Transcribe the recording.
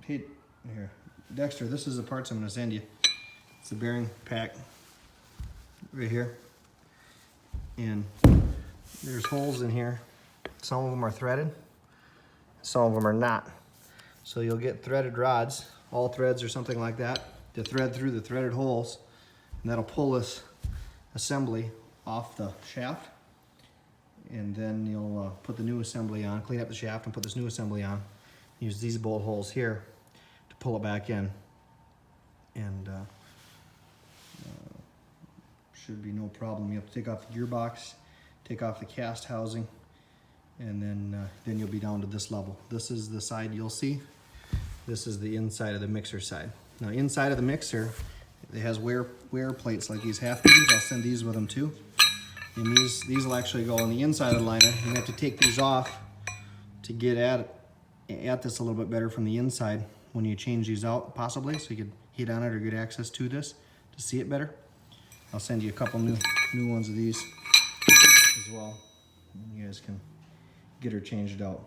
Hey, here, Dexter, this is the parts I'm gonna send you. It's the bearing pack right here. And there's holes in here. Some of them are threaded, some of them are not. So you'll get threaded rods, all threads or something like that, to thread through the threaded holes, and that'll pull this assembly off the shaft. And then you'll put the new assembly on, clean up the shaft and put this new assembly on. Use these bolt holes here to pull it back in. And should be no problem. You have to take off the gearbox, take off the cast housing, and then you'll be down to this level. This is the side you'll see. This is the inside of the mixer side. Now inside of the mixer, it has wear plates like these half beams. I'll send these with them too. And these will actually go on the inside of the liner. You have to take these off to get at this a little bit better from the inside when you change these out, possibly, so you could hit on it or get access to this to see it better. I'll send you a couple new ones of these as well. And you guys can get her changed out.